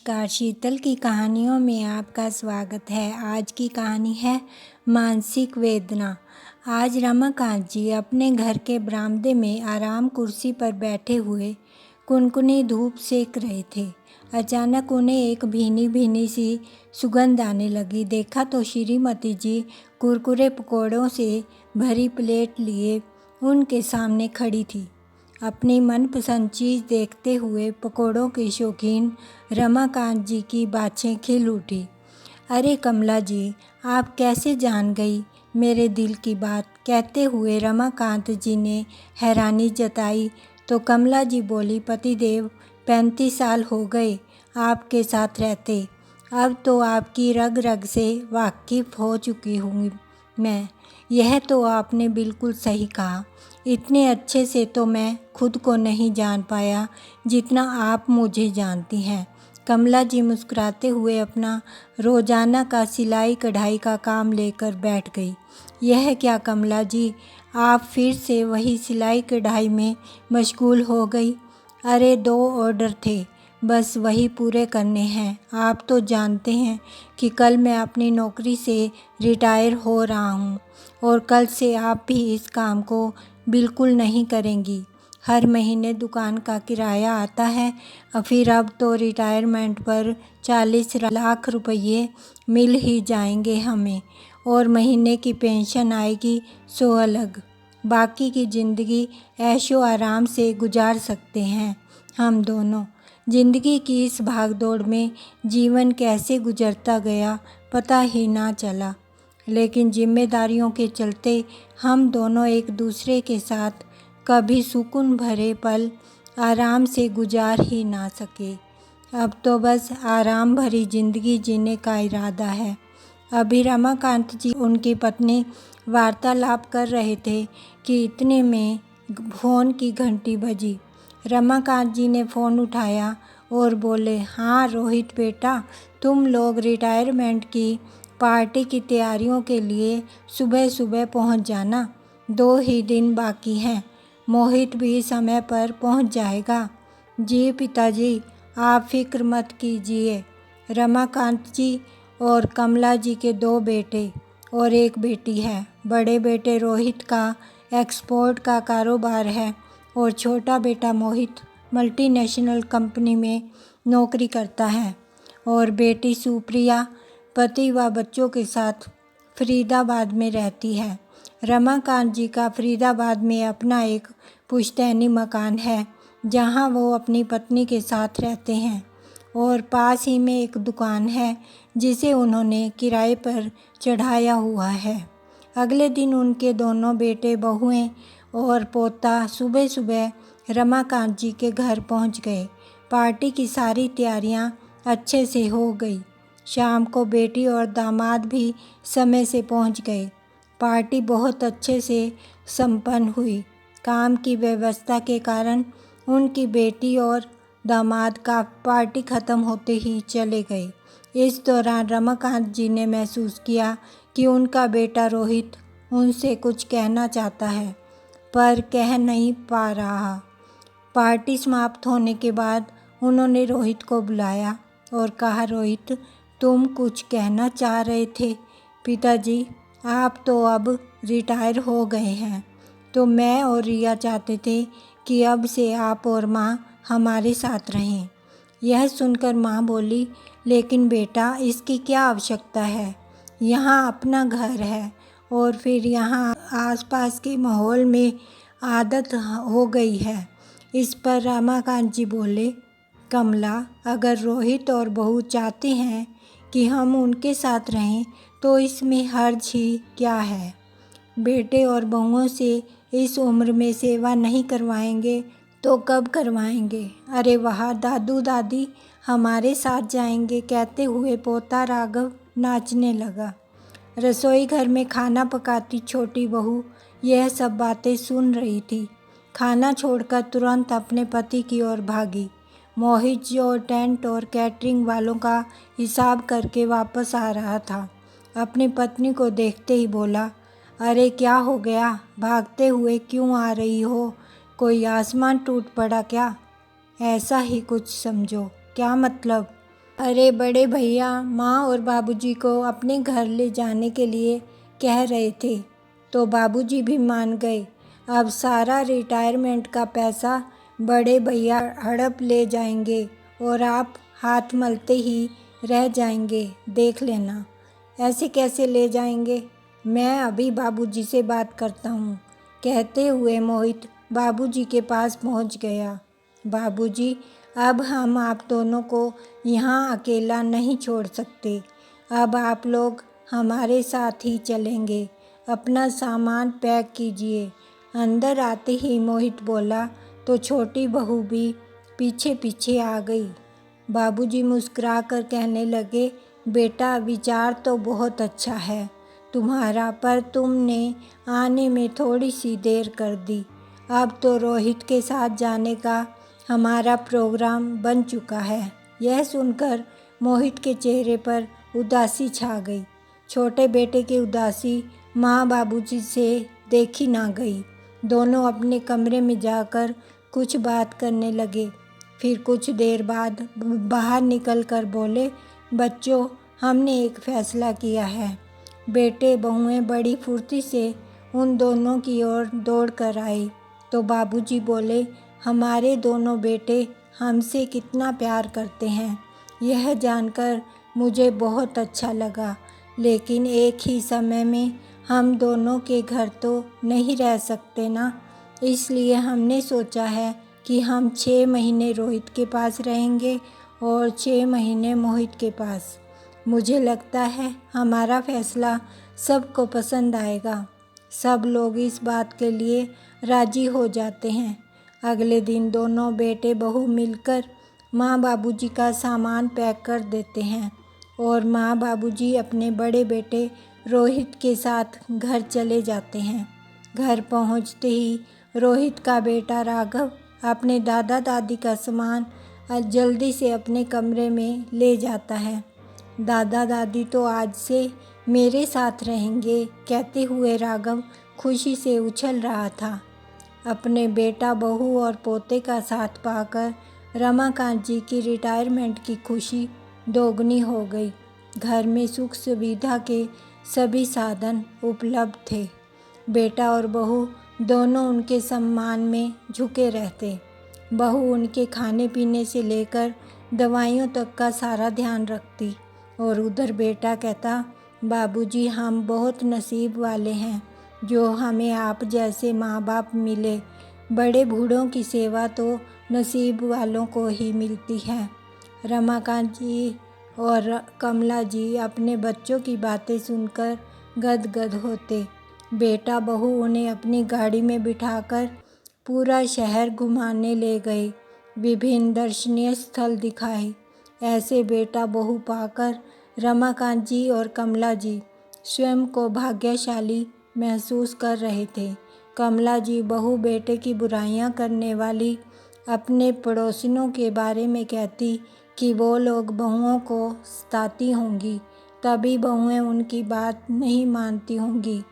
नमस्कार, शीतल की कहानियों में आपका स्वागत है। आज की कहानी है मानसिक वेदना। आज रमाकांत जी अपने घर के बरामदे में आराम कुर्सी पर बैठे हुए कुनकुनी धूप सेक रहे थे। अचानक उन्हें एक भीनी भीनी सी सुगंध आने लगी। देखा तो श्रीमती जी कुरकुरे पकौड़ों से भरी प्लेट लिए उनके सामने खड़ी थी। अपनी मनपसंद चीज़ देखते हुए पकौड़ों के शौकीन रमाकांत जी की बाछें खिल उठी। अरे कमला जी, आप कैसे जान गई मेरे दिल की बात? कहते हुए रमाकांत जी ने हैरानी जताई तो कमला जी बोली, पतिदेव 35 साल हो गए आपके साथ रहते, अब तो आपकी रग रग से वाकिफ़ हो चुकी हूँ मैं। यह तो आपने बिल्कुल सही कहा। इतने अच्छे से तो मैं खुद को नहीं जान पाया जितना आप मुझे जानती हैं। कमला जी मुस्कुराते हुए अपना रोज़ाना का सिलाई कढ़ाई का काम लेकर बैठ गई। यह क्या कमला जी, आप फिर से वही सिलाई कढ़ाई में मशगूल हो गई? अरे 2 ऑर्डर थे, बस वही पूरे करने हैं। आप तो जानते हैं कि कल मैं अपनी नौकरी से रिटायर हो रहा हूँ और कल से आप भी इस काम को बिल्कुल नहीं करेंगी। हर महीने दुकान का किराया आता है, फिर अब तो रिटायरमेंट पर 40 लाख रुपये मिल ही जाएंगे हमें और महीने की पेंशन आएगी सो अलग। बाकी की ज़िंदगी ऐशो आराम से गुजार सकते हैं हम दोनों। ज़िंदगी की इस भागदौड़ में जीवन कैसे गुजरता गया पता ही ना चला, लेकिन जिम्मेदारियों के चलते हम दोनों एक दूसरे के साथ कभी सुकून भरे पल आराम से गुजार ही ना सके। अब तो बस आराम भरी ज़िंदगी जीने का इरादा है। अभी रमाकांत जी उनकी पत्नी वार्तालाप कर रहे थे कि इतने में फ़ोन की घंटी बजी। रमाकांत जी ने फ़ोन उठाया और बोले, हाँ रोहित बेटा, तुम लोग रिटायरमेंट की पार्टी की तैयारियों के लिए सुबह सुबह पहुंच जाना। 2 ही दिन बाकी हैं। मोहित भी समय पर पहुंच जाएगा। जी पिताजी, आप फिक्र मत कीजिए। रमाकांत जी और कमला जी के 2 बेटे और 1 बेटी है। बड़े बेटे रोहित का एक्सपोर्ट का कारोबार है और छोटा बेटा मोहित मल्टीनेशनल कंपनी में नौकरी करता है और बेटी सुप्रिया पति व बच्चों के साथ फरीदाबाद में रहती है। रमाकांत जी का फरीदाबाद में अपना एक पुश्तैनी मकान है जहां वो अपनी पत्नी के साथ रहते हैं और पास ही में एक दुकान है जिसे उन्होंने किराए पर चढ़ाया हुआ है। अगले दिन उनके दोनों बेटे बहुएं और पोता सुबह सुबह रमाकांत जी के घर पहुंच गए। पार्टी की सारी तैयारियां अच्छे से हो गई। शाम को बेटी और दामाद भी समय से पहुंच गए। पार्टी बहुत अच्छे से संपन्न हुई। काम की व्यवस्था के कारण उनकी बेटी और दामाद का पार्टी ख़त्म होते ही चले गए। इस दौरान रमाकांत जी ने महसूस किया कि उनका बेटा रोहित उनसे कुछ कहना चाहता है पर कह नहीं पा रहा। पार्टी समाप्त होने के बाद उन्होंने रोहित को बुलाया और कहा, रोहित, तुम कुछ कहना चाह रहे थे? पिताजी, आप तो अब रिटायर हो गए हैं, तो मैं और रिया चाहते थे कि अब से आप और माँ हमारे साथ रहें। यह सुनकर माँ बोली, लेकिन बेटा इसकी क्या आवश्यकता है? यहाँ अपना घर है और फिर यहाँ आसपास के माहौल में आदत हो गई है। इस पर रमाकांत जी बोले, कमला, अगर रोहित और बहू चाहते हैं कि हम उनके साथ रहें तो इसमें हर्ज ही क्या है? बेटे और बहुओं से इस उम्र में सेवा नहीं करवाएंगे तो कब करवाएंगे? अरे वाह, दादू दादी हमारे साथ जाएंगे। कहते हुए पोता राघव नाचने लगा। रसोई घर में खाना पकाती छोटी बहू यह सब बातें सुन रही थी। खाना छोड़कर तुरंत अपने पति की ओर भागी। मोहित जो टेंट और कैटरिंग वालों का हिसाब करके वापस आ रहा था, अपनी पत्नी को देखते ही बोला, अरे क्या हो गया? भागते हुए क्यों आ रही हो? कोई आसमान टूट पड़ा क्या? ऐसा ही कुछ समझो। क्या मतलब? अरे बड़े भैया माँ और बाबूजी को अपने घर ले जाने के लिए कह रहे थे तो बाबूजी भी मान गए। अब सारा रिटायरमेंट का पैसा बड़े भैया हड़प ले जाएंगे और आप हाथ मलते ही रह जाएंगे, देख लेना। ऐसे कैसे ले जाएंगे? मैं अभी बाबूजी से बात करता हूँ, कहते हुए मोहित बाबूजी के पास पहुँच गया। बाबूजी, अब हम आप दोनों को यहाँ अकेला नहीं छोड़ सकते। अब आप लोग हमारे साथ ही चलेंगे। अपना सामान पैक कीजिए। अंदर आते ही मोहित बोला तो छोटी बहू भी पीछे पीछे आ गई। बाबूजी मुस्कुराकर कहने लगे, बेटा विचार तो बहुत अच्छा है तुम्हारा, पर तुमने आने में थोड़ी सी देर कर दी। अब तो रोहित के साथ जाने का हमारा प्रोग्राम बन चुका है। यह सुनकर मोहित के चेहरे पर उदासी छा गई। छोटे बेटे की उदासी माँ बाबूजी से देखी ना गई। दोनों अपने कमरे में जाकर कुछ बात करने लगे। फिर कुछ देर बाद बाहर निकल कर बोले, बच्चों हमने एक फ़ैसला किया है। बेटे बहुएं बड़ी फुर्ती से उन दोनों की ओर दौड़ कर आई तो बाबूजी बोले, हमारे दोनों बेटे हमसे कितना प्यार करते हैं, यह जानकर मुझे बहुत अच्छा लगा। लेकिन एक ही समय में हम दोनों के घर तो नहीं रह सकते ना, इसलिए हमने सोचा है कि हम 6 महीने रोहित के पास रहेंगे और 6 महीने मोहित के पास। मुझे लगता है हमारा फैसला सबको पसंद आएगा। सब लोग इस बात के लिए राजी हो जाते हैं। अगले दिन दोनों बेटे बहू मिलकर माँ बाबूजी का सामान पैक कर देते हैं और माँ बाबूजी अपने बड़े बेटे रोहित के साथ घर चले जाते हैं। घर पहुँचते ही रोहित का बेटा राघव अपने दादा दादी का सामान जल्दी से अपने कमरे में ले जाता है। दादा दादी तो आज से मेरे साथ रहेंगे, कहते हुए राघव खुशी से उछल रहा था। अपने बेटा बहू और पोते का साथ पाकर रमाकांत जी की रिटायरमेंट की खुशी दोगुनी हो गई। घर में सुख सुविधा के सभी साधन उपलब्ध थे। बेटा और बहू दोनों उनके सम्मान में झुके रहते। बहू उनके खाने पीने से लेकर दवाइयों तक का सारा ध्यान रखती और उधर बेटा कहता, बाबूजी हम बहुत नसीब वाले हैं जो हमें आप जैसे माँ बाप मिले। बड़े बूढ़ों की सेवा तो नसीब वालों को ही मिलती है। रमाकांत जी और कमला जी अपने बच्चों की बातें सुनकर गदगद होते। बेटा बहू उन्हें अपनी गाड़ी में बिठाकर पूरा शहर घुमाने ले गए, विभिन्न दर्शनीय स्थल दिखाए। ऐसे बेटा बहू पाकर रमाकांत जी और कमला जी स्वयं को भाग्यशाली महसूस कर रहे थे। कमला जी बहू बेटे की बुराइयां करने वाली अपने पड़ोसियों के बारे में कहती कि वो लोग बहुओं को सताती होंगी, तभी बहुएं उनकी बात नहीं मानती होंगी।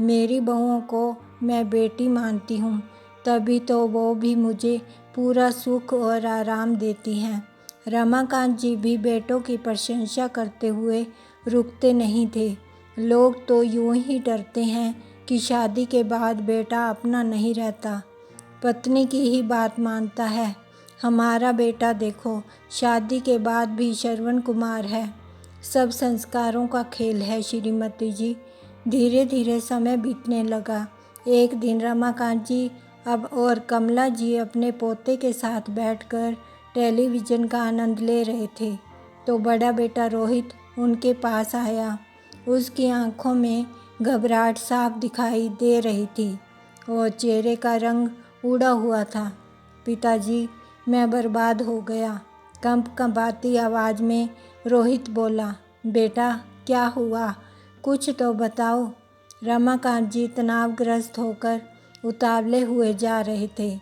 मेरी बहुओं को मैं बेटी मानती हूँ, तभी तो वो भी मुझे पूरा सुख और आराम देती हैं। रमाकांत जी भी बेटों की प्रशंसा करते हुए रुकते नहीं थे। लोग तो यूं ही डरते हैं कि शादी के बाद बेटा अपना नहीं रहता, पत्नी की ही बात मानता है। हमारा बेटा देखो, शादी के बाद भी श्रवण कुमार है। सब संस्कारों का खेल है श्रीमती जी। धीरे धीरे समय बीतने लगा। एक दिन रमाकांत जी अब और कमला जी अपने पोते के साथ बैठकर टेलीविज़न का आनंद ले रहे थे तो बड़ा बेटा रोहित उनके पास आया। उसकी आंखों में घबराहट साफ दिखाई दे रही थी और चेहरे का रंग उड़ा हुआ था। पिताजी, मैं बर्बाद हो गया, कंपकंपाती आवाज़ में रोहित बोला। बेटा क्या हुआ, कुछ तो बताओ। रमाकांत जी तनावग्रस्त होकर उतावले हुए जा रहे थे।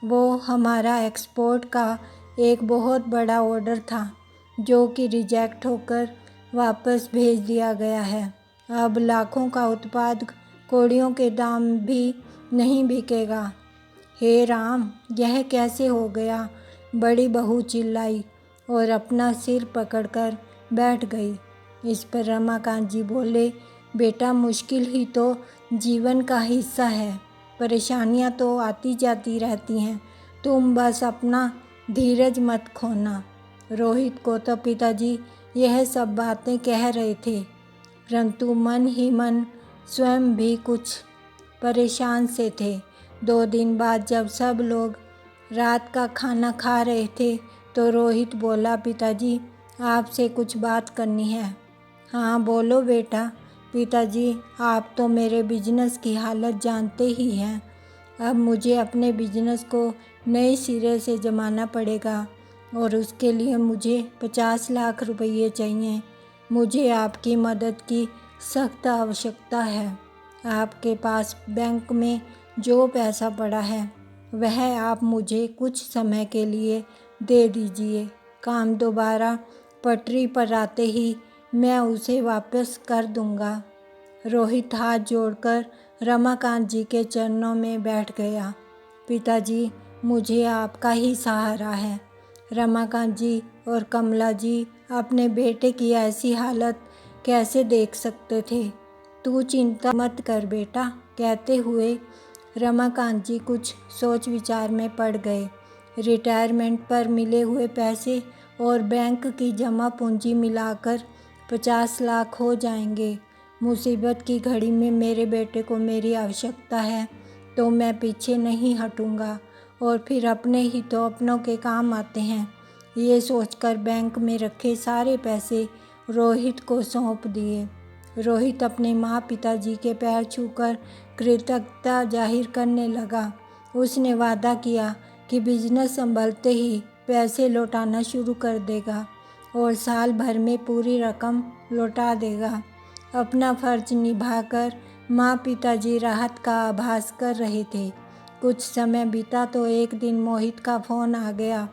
वो हमारा एक्सपोर्ट का एक बहुत बड़ा ऑर्डर था जो कि रिजेक्ट होकर वापस भेज दिया गया है। अब लाखों का उत्पाद कौड़ियों के दाम भी नहीं बिकेगा। हे राम, यह कैसे हो गया, बड़ी बहू चिल्लाई और अपना सिर पकड़कर बैठ गई। इस पर रमाकांत जी बोले, बेटा मुश्किल ही तो जीवन का हिस्सा है, परेशानियां तो आती जाती रहती हैं, तुम बस अपना धीरज मत खोना। रोहित को तो पिताजी यह सब बातें कह रहे थे, परंतु मन ही मन स्वयं भी कुछ परेशान से थे। 2 दिन बाद जब सब लोग रात का खाना खा रहे थे तो रोहित बोला, पिताजी आपसे कुछ बात करनी है। हाँ बोलो बेटा। पिताजी आप तो मेरे बिजनेस की हालत जानते ही हैं। अब मुझे अपने बिजनेस को नए सिरे से जमाना पड़ेगा और उसके लिए मुझे 50 लाख रुपये चाहिए। मुझे आपकी मदद की सख्त आवश्यकता है। आपके पास बैंक में जो पैसा पड़ा है वह आप मुझे कुछ समय के लिए दे दीजिए। काम दोबारा पटरी पर आते ही मैं उसे वापस कर दूंगा। रोहित हाथ जोड़कर रमाकांत जी के चरणों में बैठ गया। पिताजी मुझे आपका ही सहारा है। रमाकांत जी और कमला जी अपने बेटे की ऐसी हालत कैसे देख सकते थे। तू चिंता मत कर बेटा, कहते हुए रमाकांत जी कुछ सोच विचार में पड़ गए। रिटायरमेंट पर मिले हुए पैसे और बैंक की जमा पूंजी मिलाकर 50 लाख हो जाएंगे। मुसीबत की घड़ी में मेरे बेटे को मेरी आवश्यकता है तो मैं पीछे नहीं हटूंगा, और फिर अपने ही तो अपनों के काम आते हैं। ये सोचकर बैंक में रखे सारे पैसे रोहित को सौंप दिए। रोहित अपने माँ पिताजी के पैर छूकर कृतज्ञता जाहिर करने लगा। उसने वादा किया कि बिजनेस संभलते ही पैसे लौटाना शुरू कर देगा और साल भर में पूरी रकम लौटा देगा। अपना फर्ज निभाकर माँ पिताजी राहत का आभास कर रहे थे। कुछ समय बीता तो एक दिन मोहित का फ़ोन आ गया।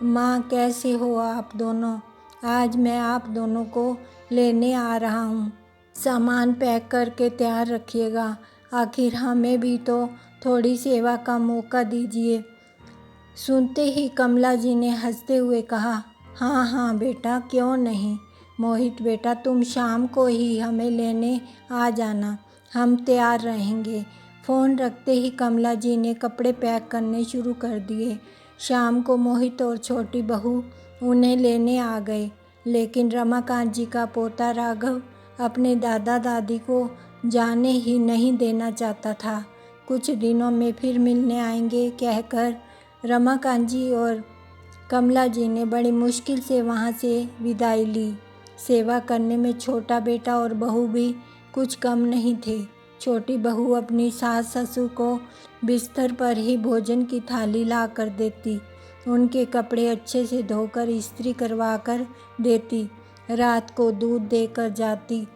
माँ कैसे हो आप दोनों? आज मैं आप दोनों को लेने आ रहा हूँ। सामान पैक करके तैयार रखिएगा। आखिर हमें भी तो थोड़ी सेवा का मौका दीजिए। सुनते ही कमला जी ने हंसते हुए कहा, हाँ हाँ बेटा, क्यों नहीं। मोहित बेटा तुम शाम को ही हमें लेने आ जाना, हम तैयार रहेंगे। फ़ोन रखते ही कमला जी ने कपड़े पैक करने शुरू कर दिए। शाम को मोहित और छोटी बहू उन्हें लेने आ गए, लेकिन रमाकांत जी का पोता राघव अपने दादा दादी को जाने ही नहीं देना चाहता था। कुछ दिनों में फिर मिलने आएंगे कहकर रमाकांत जी और कमला जी ने बड़ी मुश्किल से वहाँ से विदाई ली। सेवा करने में छोटा बेटा और बहू भी कुछ कम नहीं थे। छोटी बहू अपनी सास ससुर को बिस्तर पर ही भोजन की थाली ला कर देती, उनके कपड़े अच्छे से धोकर इस्त्री करवा कर देती, रात को दूध देकर जाती।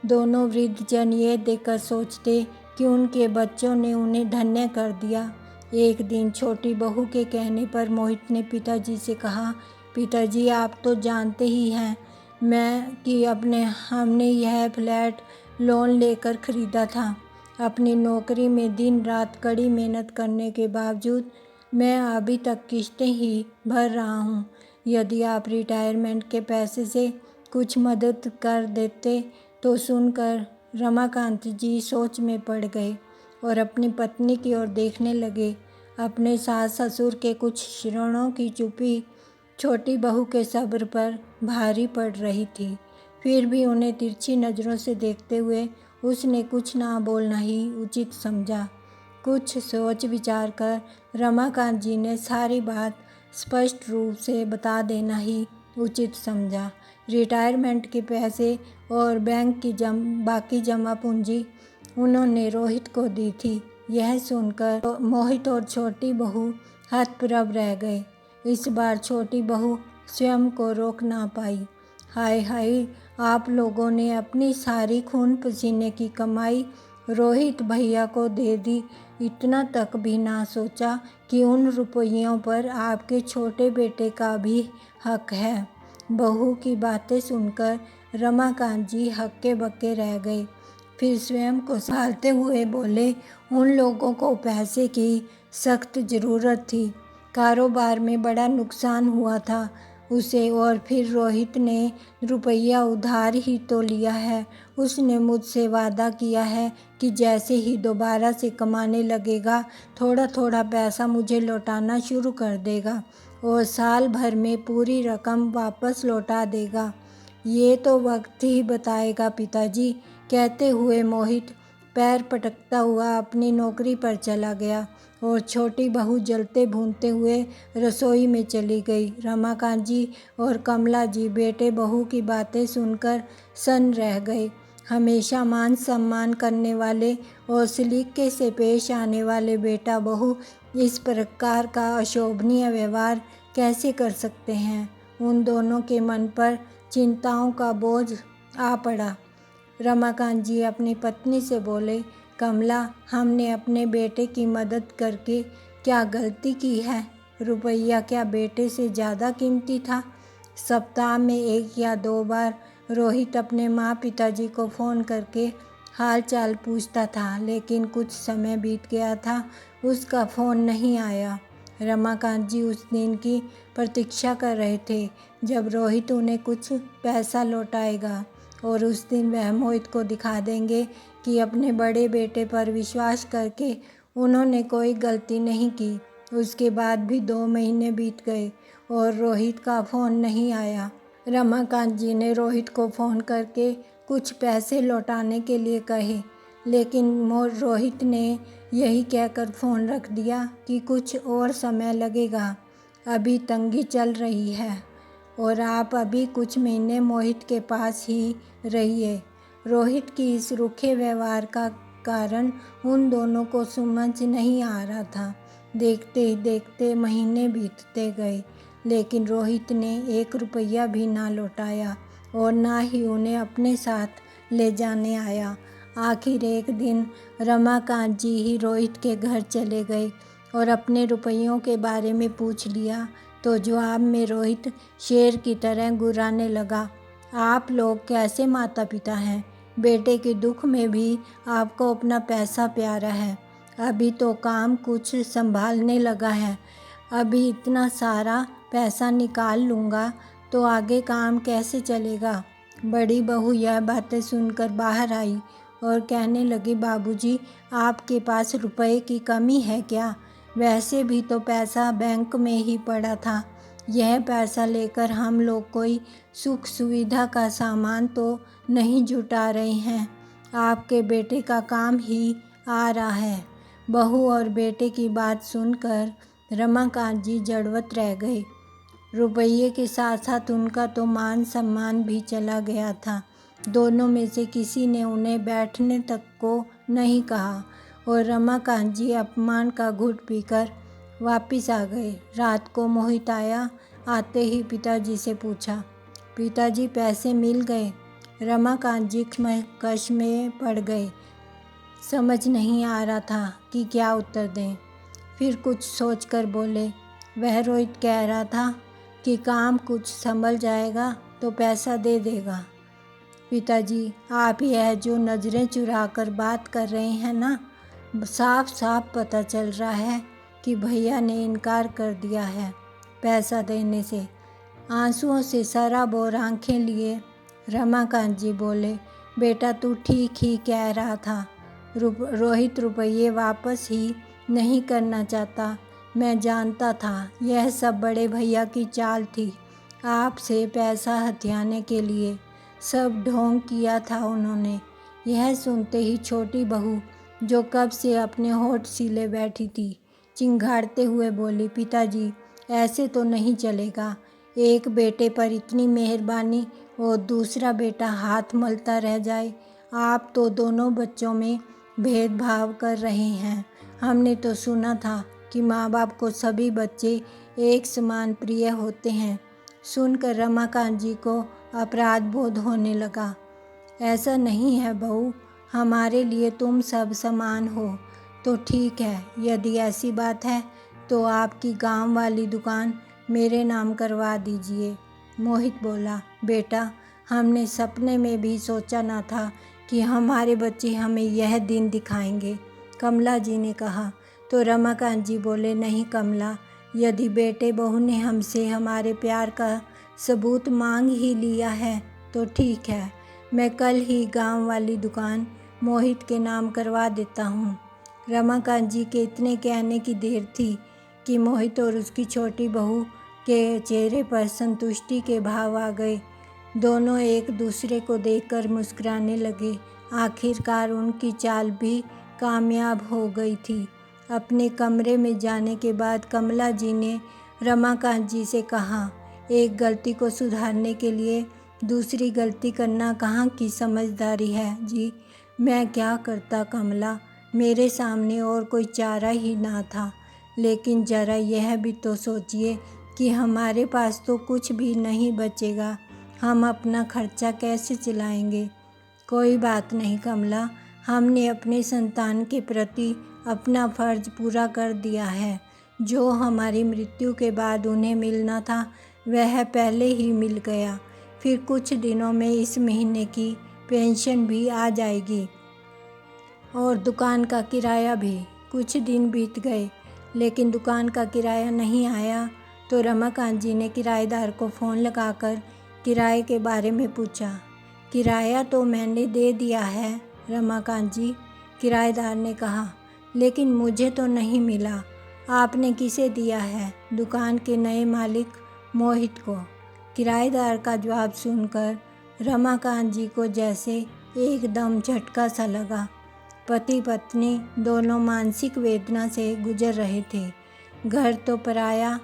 दोनों वृद्धजन ये देखकर सोचते कि उनके बच्चों ने उन्हें धन्य कर दिया। एक दिन छोटी बहू के कहने पर मोहित ने पिताजी से कहा, पिताजी आप तो जानते ही हैं हमने यह फ्लैट लोन लेकर ख़रीदा था। अपनी नौकरी में दिन रात कड़ी मेहनत करने के बावजूद मैं अभी तक किस्तें ही भर रहा हूँ। यदि आप रिटायरमेंट के पैसे से कुछ मदद कर देते। तो सुनकर रमाकांत जी सोच में पड़ गए और अपनी पत्नी की ओर देखने लगे। अपने सास ससुर के कुछ क्षणों की चुप्पी छोटी बहू के सब्र पर भारी पड़ रही थी। फिर भी उन्हें तिरछी नज़रों से देखते हुए उसने कुछ ना बोलना ही उचित समझा। कुछ सोच विचार कर रमाकांत जी ने सारी बात स्पष्ट रूप से बता देना ही उचित समझा। रिटायरमेंट के पैसे और बैंक की बाकी जमा पूंजी उन्होंने रोहित को दी थी। यह सुनकर मोहित और छोटी बहू हतप्रभ रह गए। इस बार छोटी बहू स्वयं को रोक ना पाई। हाय हाय, आप लोगों ने अपनी सारी खून पसीने की कमाई रोहित भैया को दे दी, इतना तक भी ना सोचा कि उन रुपयों पर आपके छोटे बेटे का भी हक है। बहू की बातें सुनकर रमाकांत जी हक्के बक्के रह गए। फिर स्वयं को संभालते हुए बोले, उन लोगों को पैसे की सख्त ज़रूरत थी, कारोबार में बड़ा नुकसान हुआ था, उसे। और फिर रोहित ने रुपया उधार ही तो लिया है। उसने मुझसे वादा किया है कि जैसे ही दोबारा से कमाने लगेगा थोड़ा थोड़ा पैसा मुझे लौटाना शुरू कर देगा और साल भर में पूरी रकम वापस लौटा देगा। ये तो वक्त ही बताएगा पिताजी, कहते हुए मोहित पैर पटकता हुआ अपनी नौकरी पर चला गया और छोटी बहू जलते भूनते हुए रसोई में चली गई। रमाकांत जी और कमला जी बेटे बहू की बातें सुनकर सन्न रह गए। हमेशा मान सम्मान करने वाले और सलीके से पेश आने वाले बेटा बहू इस प्रकार का अशोभनीय व्यवहार कैसे कर सकते हैं। उन दोनों के मन पर चिंताओं का बोझ आ पड़ा। रमाकांत जी अपनी पत्नी से बोले, कमला, हमने अपने बेटे की मदद करके क्या गलती की है? रुपया क्या बेटे से ज़्यादा कीमती था? सप्ताह में 1 या 2 बार रोहित अपने माँ पिताजी को फ़ोन करके हाल चाल पूछता था, लेकिन कुछ समय बीत गया था, उसका फ़ोन नहीं आया। रमाकांत जी उस दिन की प्रतीक्षा कर रहे थे जब रोहित उन्हें कुछ पैसा लौटाएगा और उस दिन वह मोहित को दिखा देंगे कि अपने बड़े बेटे पर विश्वास करके उन्होंने कोई गलती नहीं की। उसके बाद भी 2 महीने बीत गए और रोहित का फ़ोन नहीं आया। रमाकांत जी ने रोहित को फ़ोन करके कुछ पैसे लौटाने के लिए कहे, लेकिन रोहित ने यही कहकर फ़ोन रख दिया कि कुछ और समय लगेगा, अभी तंगी चल रही है और आप अभी कुछ महीने मोहित के पास ही रहिए। रोहित की इस रूखे व्यवहार का कारण उन दोनों को समझ नहीं आ रहा था। देखते ही देखते महीने बीतते गए, लेकिन रोहित ने 1 रुपया भी ना लौटाया और ना ही उन्हें अपने साथ ले जाने आया। आखिर एक दिन रमाकांत जी ही रोहित के घर चले गए और अपने रुपयों के बारे में पूछ लिया, तो जवाब में रोहित शेर की तरह गुर्राने लगा। आप लोग कैसे माता पिता हैं? बेटे के दुख में भी आपको अपना पैसा प्यारा है। अभी तो काम कुछ संभालने लगा है, अभी इतना सारा पैसा निकाल लूँगा तो आगे काम कैसे चलेगा? बड़ी बहू यह बातें सुनकर बाहर आई और कहने लगी, बाबूजी, आपके पास रुपए की कमी है क्या? वैसे भी तो पैसा बैंक में ही पड़ा था। यह पैसा लेकर हम लोग कोई सुख सुविधा का सामान तो नहीं जुटा रहे हैं, आपके बेटे का काम ही आ रहा है। बहू और बेटे की बात सुनकर रमाकांत जी जड़वत रह गए। रुपये के साथ साथ उनका तो मान सम्मान भी चला गया था। दोनों में से किसी ने उन्हें बैठने तक को नहीं कहा और रमाकांत जी अपमान का घूंट पीकर वापस आ गए। रात को मोहित आया। आते ही पिताजी से पूछा, पिताजी पैसे मिल गए? रमाकांत जी कश में पड़ गए। समझ नहीं आ रहा था कि क्या उत्तर दें। फिर कुछ सोचकर बोले, वह रोहित कह रहा था कि काम कुछ संभल जाएगा तो पैसा दे देगा। पिताजी, आप यह जो नज़रें चुरा कर बात कर रहे हैं ना, साफ साफ पता चल रहा है कि भैया ने इनकार कर दिया है पैसा देने से। आंसुओं से सराबोर आंखें लिए रमाकांत जी बोले, बेटा तू ठीक ही कह रहा था। रोहित रुपये वापस ही नहीं करना चाहता। मैं जानता था यह सब बड़े भैया की चाल थी, आपसे पैसा हथियाने के लिए। सब ढोंग किया था उन्होंने। यह सुनते ही छोटी बहू, जो कब से अपने होठ सीले बैठी थी, चिंघाड़ते हुए बोली, पिताजी ऐसे तो नहीं चलेगा। एक बेटे पर इतनी मेहरबानी और दूसरा बेटा हाथ मलता रह जाए। आप तो दोनों बच्चों में भेदभाव कर रहे हैं। हमने तो सुना था कि माँ बाप को सभी बच्चे एक समान प्रिय होते हैं। सुनकर रमाकांत जी को अपराध बोध होने लगा। ऐसा नहीं है बहू, हमारे लिए तुम सब समान हो तो ठीक है। यदि ऐसी बात है तो आपकी गांव वाली दुकान मेरे नाम करवा दीजिए। मोहित बोला, बेटा हमने सपने में भी सोचा ना था कि हमारे बच्चे हमें यह दिन दिखाएंगे, कमला जी ने कहा। तो रमाकांत जी बोले, नहीं कमला, यदि बेटे बहू ने हमसे हमारे प्यार का सबूत मांग ही लिया है तो ठीक है, मैं कल ही गांव वाली दुकान मोहित के नाम करवा देता हूँ। रमाकांत जी के इतने कहने की देर थी कि मोहित और उसकी छोटी बहू के चेहरे पर संतुष्टि के भाव आ गए। दोनों एक दूसरे को देखकर मुस्कुराने लगे। आखिरकार उनकी चाल भी कामयाब हो गई थी। अपने कमरे में जाने के बाद कमला जी ने रमाकांत जी से कहा, एक गलती को सुधारने के लिए दूसरी गलती करना कहाँ की समझदारी है जी। मैं क्या करता कमला, मेरे सामने और कोई चारा ही ना था। लेकिन ज़रा यह भी तो सोचिए कि हमारे पास तो कुछ भी नहीं बचेगा, हम अपना खर्चा कैसे चलाएंगे। कोई बात नहीं कमला, हमने अपने संतान के प्रति अपना फ़र्ज पूरा कर दिया है। जो हमारी मृत्यु के बाद उन्हें मिलना था वह पहले ही मिल गया। फिर कुछ दिनों में इस महीने की पेंशन भी आ जाएगी और दुकान का किराया भी। कुछ दिन बीत गए लेकिन दुकान का किराया नहीं आया तो रमाकांत जी ने किराएदार को फ़ोन लगाकर किराए के बारे में पूछा। किराया तो मैंने दे दिया है रमाकांत जी, किराएदार ने कहा, लेकिन मुझे तो नहीं मिला। आपने किसे दिया है? दुकान के नए मालिक मोहित को। किराएदार का जवाब सुनकर रमाकांत जी को जैसे एकदम झटका सा लगा। पति पत्नी दोनों मानसिक वेदना से गुजर रहे थे। घर तो पराया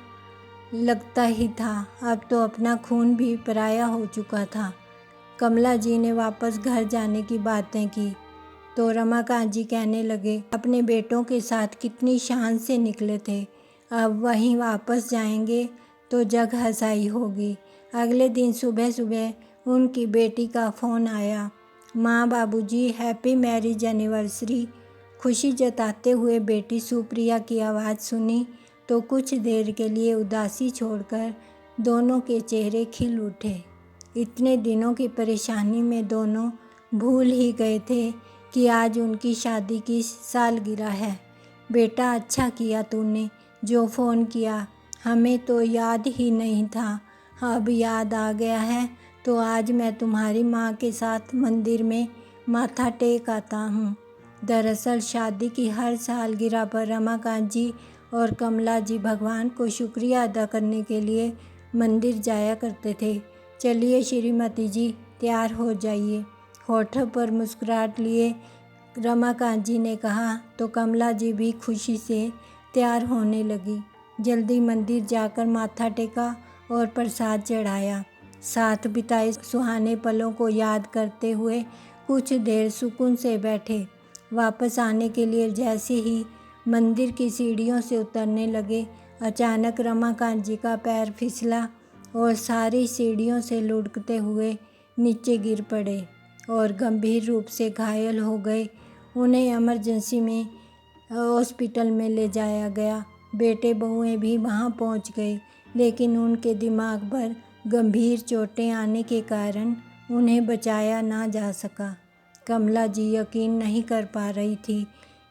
लगता ही था, अब तो अपना खून भी पराया हो चुका था। कमला जी ने वापस घर जाने की बातें की तो रमाकांत जी कहने लगे, अपने बेटों के साथ कितनी शान से निकले थे, अब वहीं वापस जाएंगे तो जग हंसाई होगी। अगले दिन सुबह सुबह उनकी बेटी का फ़ोन आया। माँ बाबूजी हैप्पी मैरिज एनिवर्सरी। खुशी जताते हुए बेटी सुप्रिया की आवाज़ सुनी तो कुछ देर के लिए उदासी छोड़कर दोनों के चेहरे खिल उठे। इतने दिनों की परेशानी में दोनों भूल ही गए थे कि आज उनकी शादी की सालगिरह है। बेटा, अच्छा किया तूने जो फ़ोन किया, हमें तो याद ही नहीं था, अब याद आ गया है तो आज मैं तुम्हारी माँ के साथ मंदिर में माथा टेक आता हूँ। दरअसल शादी की हर सालगिरह पर रमाकांत जी और कमला जी भगवान को शुक्रिया अदा करने के लिए मंदिर जाया करते थे। चलिए श्रीमती जी, तैयार हो जाइए। होठों पर मुस्कुराहट लिए रमाकांत जी ने कहा तो कमला जी भी खुशी से तैयार होने लगी। जल्दी मंदिर जाकर माथा टेका और प्रसाद चढ़ाया। साथ बिताए सुहाने पलों को याद करते हुए कुछ देर सुकून से बैठे। वापस आने के लिए जैसे ही मंदिर की सीढ़ियों से उतरने लगे, अचानक रमाकांत जी का पैर फिसला और सारी सीढ़ियों से लुढ़कते हुए नीचे गिर पड़े और गंभीर रूप से घायल हो गए। उन्हें इमरजेंसी में हॉस्पिटल में ले जाया गया। बेटे बहुएं भी वहां पहुंच गए लेकिन उनके दिमाग पर गंभीर चोटें आने के कारण उन्हें बचाया ना जा सका। कमला जी यकीन नहीं कर पा रही थी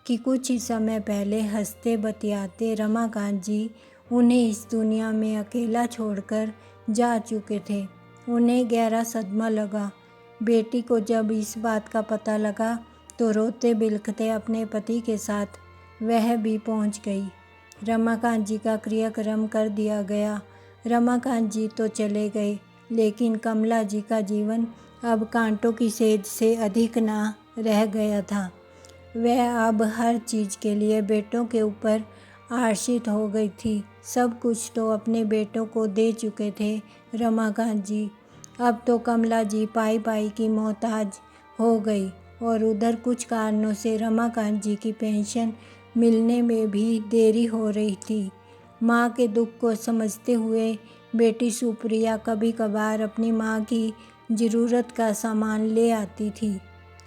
कि कुछ ही समय पहले हंसते बतियाते रमाकांत जी उन्हें इस दुनिया में अकेला छोड़कर जा चुके थे। उन्हें गहरा सदमा लगा। बेटी को जब इस बात का पता लगा तो रोते बिलखते अपने पति के साथ वह भी पहुंच गई। रमाकांत जी का क्रियाक्रम कर दिया गया। रमाकांत जी तो चले गए लेकिन कमला जी का जीवन अब कांटों की सेज से अधिक ना रह गया था। वह अब हर चीज़ के लिए बेटों के ऊपर आश्रित हो गई थी। सब कुछ तो अपने बेटों को दे चुके थे रमाकांत जी। अब तो कमला जी पाई पाई की मोहताज हो गई और उधर कुछ कारणों से रमाकांत जी की पेंशन मिलने में भी देरी हो रही थी। माँ के दुख को समझते हुए बेटी सुप्रिया कभी कभार अपनी माँ की ज़रूरत का सामान ले आती थी।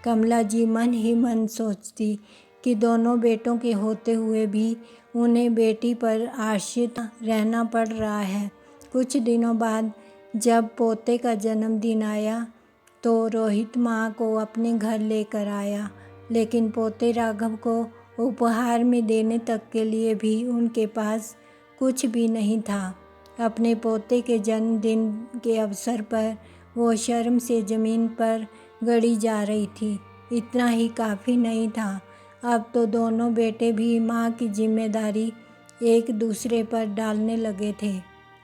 कमला जी मन ही मन सोचती कि दोनों बेटों के होते हुए भी उन्हें बेटी पर आश्रित रहना पड़ रहा है। कुछ दिनों बाद जब पोते का जन्मदिन आया तो रोहित माँ को अपने घर लेकर आया, लेकिन पोते राघव को उपहार में देने तक के लिए भी उनके पास कुछ भी नहीं था। अपने पोते के जन्मदिन के अवसर पर वो शर्म से ज़मीन पर गड़ी जा रही थी। इतना ही काफ़ी नहीं था, अब तो दोनों बेटे भी माँ की जिम्मेदारी एक दूसरे पर डालने लगे थे।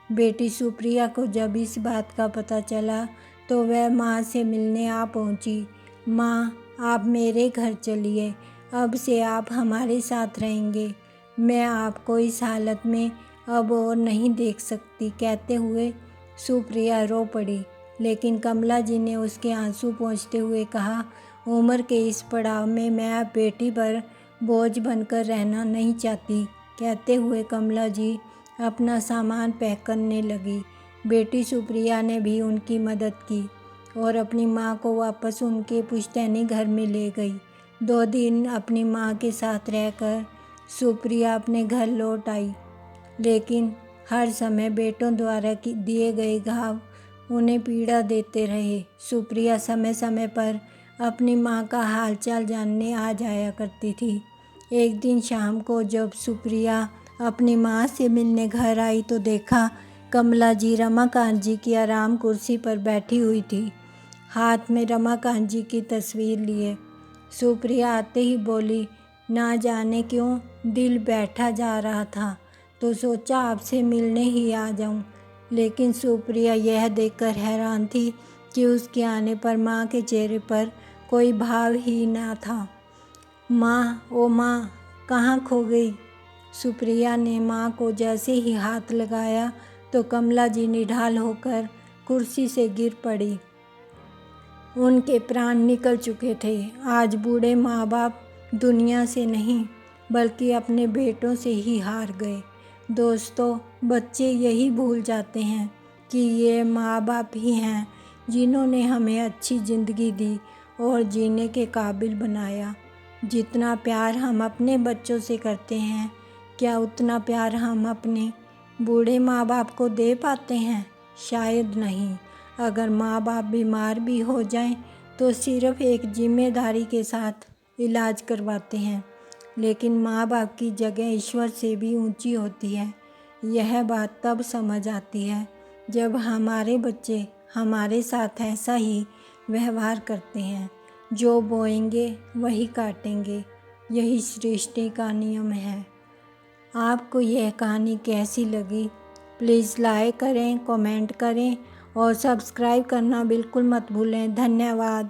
बेटी सुप्रिया को जब इस बात का पता चला तो वह माँ से मिलने आ पहुँची। माँ, आप मेरे घर चलिए, अब से आप हमारे साथ रहेंगे। मैं आपको इस हालत में अब और नहीं देख सकती, कहते हुए सुप्रिया रो पड़ी। लेकिन कमला जी ने उसके आंसू पोंछते हुए कहा, उम्र के इस पड़ाव में मैं अब बेटी पर बोझ बनकर रहना नहीं चाहती। कहते हुए कमला जी अपना सामान पैक करने लगी। बेटी सुप्रिया ने भी उनकी मदद की और अपनी माँ को वापस उनके पुश्तैनी घर में ले गई। 2 दिन अपनी माँ के साथ रहकर सुप्रिया अपने घर लौट आई, लेकिन हर समय बेटों द्वारा दिए गए घाव उन्हें पीड़ा देते रहे। सुप्रिया समय समय पर अपनी माँ का हालचाल जानने आ जाया करती थी। एक दिन शाम को जब सुप्रिया अपनी माँ से मिलने घर आई तो देखा कमला जी रमाकांत जी की आराम कुर्सी पर बैठी हुई थी, हाथ में रमाकांत जी की तस्वीर लिए। सुप्रिया आते ही बोली, ना जाने क्यों दिल बैठा जा रहा था तो सोचा आपसे मिलने ही आ जाऊं। लेकिन सुप्रिया यह देखकर हैरान थी कि उसके आने पर माँ के चेहरे पर कोई भाव ही ना था। माँ, ओ माँ, कहाँ खो गई? सुप्रिया ने माँ को जैसे ही हाथ लगाया तो कमला जी निढाल होकर कुर्सी से गिर पड़ी। उनके प्राण निकल चुके थे। आज बूढ़े माँ बाप दुनिया से नहीं बल्कि अपने बेटों से ही हार गए। दोस्तों, बच्चे यही भूल जाते हैं कि ये माँ बाप ही हैं जिन्होंने हमें अच्छी ज़िंदगी दी और जीने के काबिल बनाया। जितना प्यार हम अपने बच्चों से करते हैं, क्या उतना प्यार हम अपने बूढ़े माँ बाप को दे पाते हैं? शायद नहीं। अगर माँ बाप बीमार भी हो जाएं तो सिर्फ़ एक जिम्मेदारी के साथ इलाज करवाते हैं, लेकिन माँ बाप की जगह ईश्वर से भी ऊंची होती है। यह बात तब समझ आती है जब हमारे बच्चे हमारे साथ ऐसा ही व्यवहार करते हैं। जो बोएंगे वही काटेंगे, यही सृष्टि का नियम है। आपको यह कहानी कैसी लगी? प्लीज़ लाइक करें, कमेंट करें और सब्सक्राइब करना बिल्कुल मत भूलें। धन्यवाद।